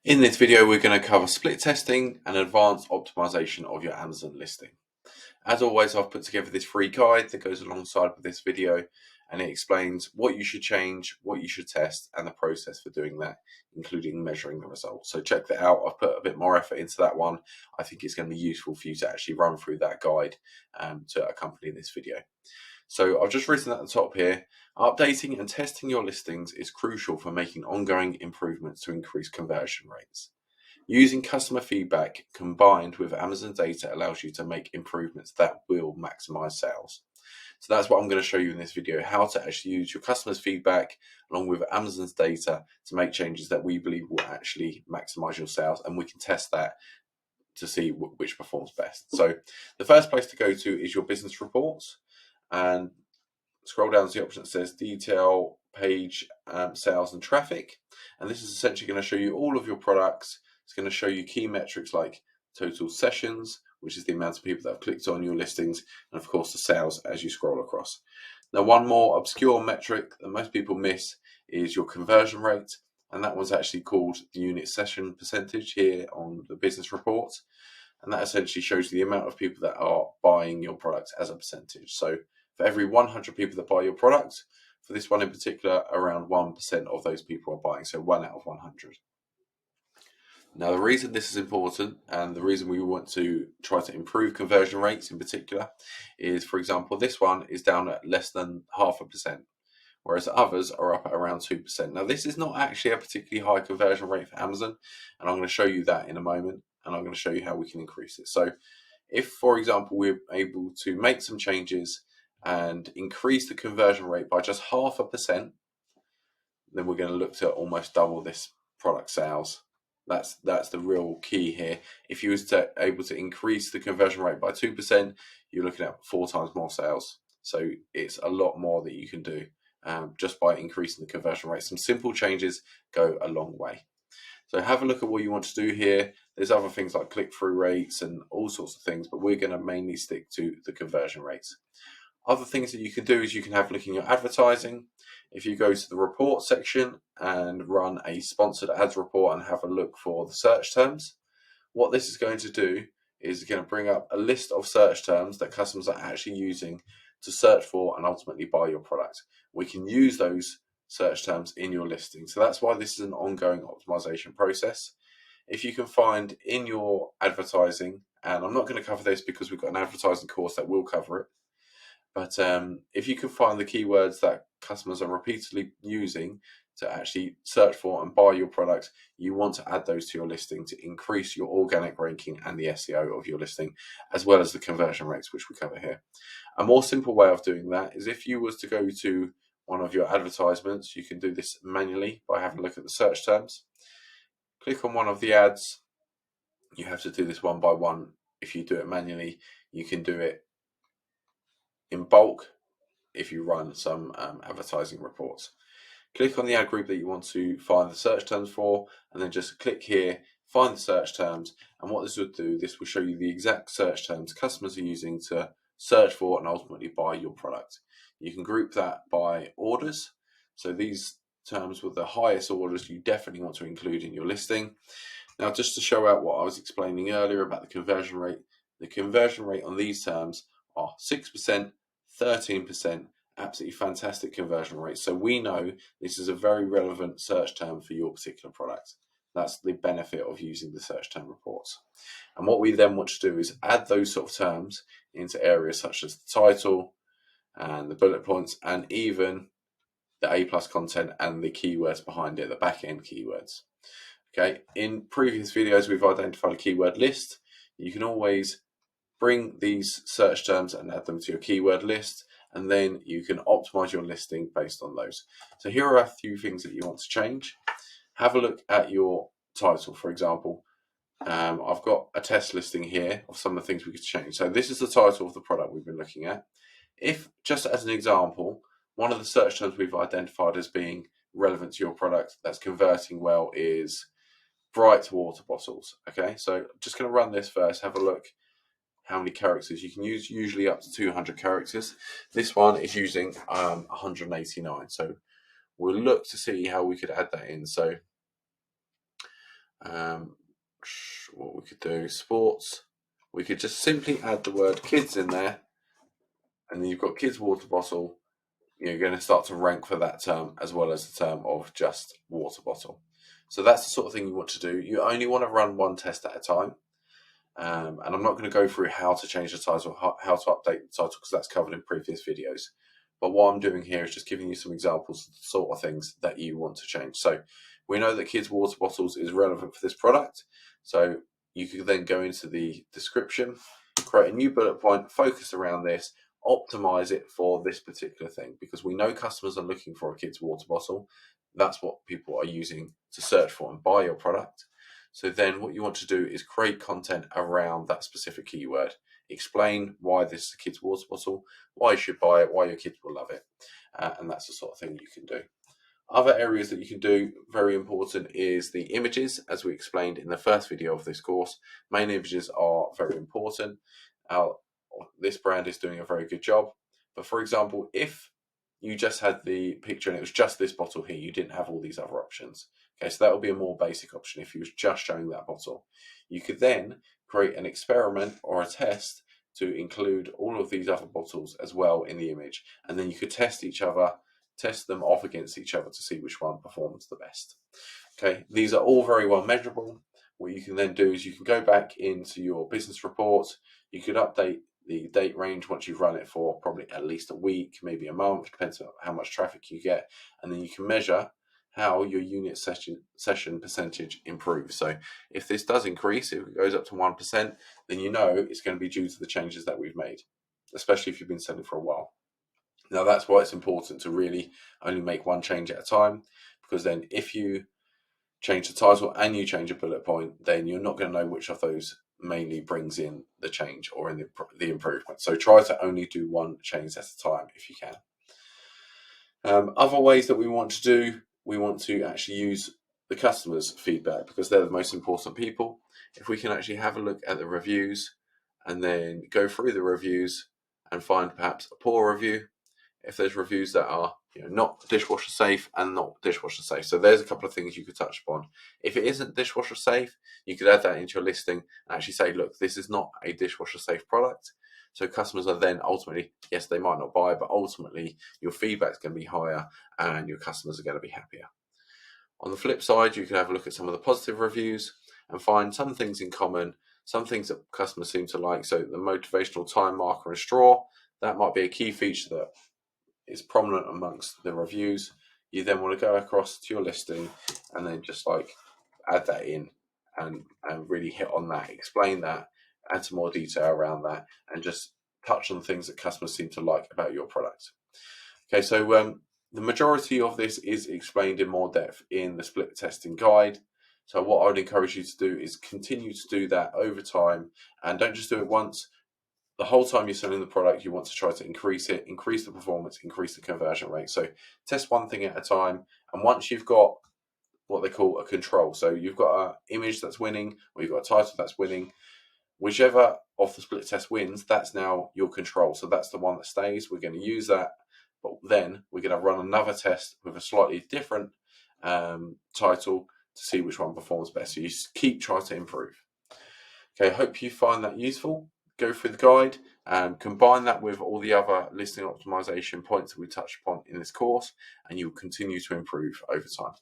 In this video, we're going to cover split testing and advanced optimization of your Amazon listing. As always, I've put together this free guide that goes alongside with this video, and it explains what you should change, what you should test, and the process for doing that, including measuring the results. So check that out. I've put a bit more effort into that one. I think it's going to be useful for you to actually run through that guide to accompany this video. So I've just written at the top here, updating and testing your listings is crucial for making ongoing improvements to increase conversion rates. Using customer feedback combined with Amazon data allows you to make improvements that will maximize sales. So that's what I'm going to show you in this video, how to actually use your customers' feedback along with Amazon's data to make changes that we believe will actually maximize your sales, and we can test that to see which performs best. So the first place to go to is your business reports, and scroll down to the option that says detail page sales and traffic, and this is essentially going to show you all of your products. It's going to show you key metrics like total sessions, which is the amount of people that have clicked on your listings, and of course the sales as you scroll across. Now, one more obscure metric that most people miss is your conversion rate, and that one's actually called the unit session percentage here on the business report, and that essentially shows you the amount of people that are buying your product as a percentage. So for every 100 people that buy your product, for this one in particular, around 1% of those people are buying, so 1 out of 100. Now, the reason this is important and the reason we want to try to improve conversion rates in particular is, for example, this one is down at less than 0.5%, whereas others are up at around 2%. Now, this is not actually a particularly high conversion rate for Amazon, and I'm going to show you that in a moment, and I'm going to show you how we can increase it. So if, for example, we're able to make some changes and increase the conversion rate by just 0.5%, then we're going to look to almost double this product sales. That's the real key here. If you was able to increase the conversion rate by 2%, you're looking at 4 times more sales. So it's a lot more that you can do just by increasing the conversion rate. Some simple changes go a long way. So have a look at what you want to do here. There's other things like click-through rates and all sorts of things, but we're going to mainly stick to the conversion rates. Other things that you can do is you can have a look in your advertising. If you go to the report section and run a sponsored ads report and have a look for the search terms, what this is going to do is going to bring up a list of search terms that customers are actually using to search for and ultimately buy your product. We can use those search terms in your listing. So that's why this is an ongoing optimization process. If you can find in your advertising, and I'm not going to cover this because we've got an advertising course that will cover it, but if you can find the keywords that customers are repeatedly using to actually search for and buy your product, you want to add those to your listing to increase your organic ranking and the SEO of your listing, as well as the conversion rates, which we cover here. A more simple way of doing that is if you was to go to one of your advertisements, you can do this manually by having a look at the search terms. Click on one of the ads. You have to do this one by one. If you do it manually, you can do it in bulk if you run some advertising reports. Click on the ad group that you want to find the search terms for, and then just click here, find the search terms, and what this will do, this will show you the exact search terms customers are using to search for and ultimately buy your product. You can group that by orders, so these terms with the highest orders you definitely want to include in your listing. Now, just to show out what I was explaining earlier about the conversion rate on these terms are 6%, 13%, absolutely fantastic conversion rate. So we know this is a very relevant search term for your particular product. That's the benefit of using the search term reports. And what we then want to do is add those sort of terms into areas such as the title and the bullet points and even the A+ content and the keywords behind it, the back end keywords. Okay, in previous videos, we've identified a keyword list. You can always bring these search terms and add them to your keyword list, and then you can optimize your listing based on those. So here are a few things that you want to change. Have a look at your title, for example. I've got a test listing here of some of the things we could change. So this is the title of the product we've been looking at. If, just as an example, one of the search terms we've identified as being relevant to your product that's converting well is bright water bottles. Okay, so just going to run this first, have a look how many characters you can use, usually up to 200 characters. This one is using 189, so we'll look to see how we could add that in. So What we could do, sports. We could just simply add the word kids in there, and then you've got kids water bottle. You're going to start to rank for that term as well as the term of just water bottle. So that's the sort of thing you want to do. You only want to run one test at a time. And I'm not going to go through how to change the title, how to update the title, because that's covered in previous videos. But what I'm doing here is just giving you some examples of the sort of things that you want to change. So we know that kids' water bottles is relevant for this product. So you could then go into the description, create a new bullet point, focus around this, optimize it for this particular thing, because we know customers are looking for a kid's water bottle. That's what people are using to search for and buy your product. So then what you want to do is create content around that specific keyword. Explain why this is a kid's water bottle, why you should buy it, why your kids will love it. And that's the sort of thing you can do. Other areas that you can do, very important, is the images. As we explained in the first video of this course, main images are very important. This brand is doing a very good job. But for example, if you just had the picture and it was just this bottle here, you didn't have all these other options. Okay, so that would be a more basic option if you was just showing that bottle. You could then create an experiment or a test to include all of these other bottles as well in the image. And then you could test them off against each other to see which one performs the best. Okay, these are all very well measurable. What you can then do is you can go back into your business report. You could update the date range once you've run it for probably at least a week, maybe a month, depends on how much traffic you get. And then you can measure how your unit session percentage improves. So if this does increase, if it goes up to 1%, then you know it's going to be due to the changes that we've made, especially if you've been selling for a while. Now that's why it's important to really only make one change at a time, because then if you change the title and you change a bullet point, then you're not going to know which of those mainly brings in the change or in the improvement. So try to only do one change at a time if you can. Other ways that we want to do, we want to actually use the customers' feedback, because they're the most important people. If we can actually have a look at the reviews and then go through the reviews and find perhaps a poor review, if there's reviews that are not dishwasher safe and not dishwasher safe. So there's a couple of things you could touch upon. If it isn't dishwasher safe, you could add that into your listing and actually say, look, this is not a dishwasher safe product. So customers are then ultimately, yes, they might not buy, but ultimately your feedback's going to be higher and your customers are going to be happier. On the flip side, you can have a look at some of the positive reviews and find some things in common, some things that customers seem to like. So the motivational time marker and straw, that might be a key feature that is prominent amongst the reviews. You then want to go across to your listing and then just like add that in and really hit on that, explain that, add some more detail around that, and just touch on things that customers seem to like about your product. Okay, so the majority of this is explained in more depth in the split testing guide. So what I would encourage you to do is continue to do that over time, and don't just do it once. The whole time you're selling the product, you want to try to increase it, increase the performance, increase the conversion rate. So test one thing at a time. And once you've got what they call a control, so you've got an image that's winning, or you've got a title that's winning, whichever of the split test wins, that's now your control. So that's the one that stays. We're going to use that, but then we're going to run another test with a slightly different title to see which one performs best. So you keep trying to improve. Okay, I hope you find that useful. Go through the guide and combine that with all the other listing optimization points that we touched upon in this course, and you'll continue to improve over time.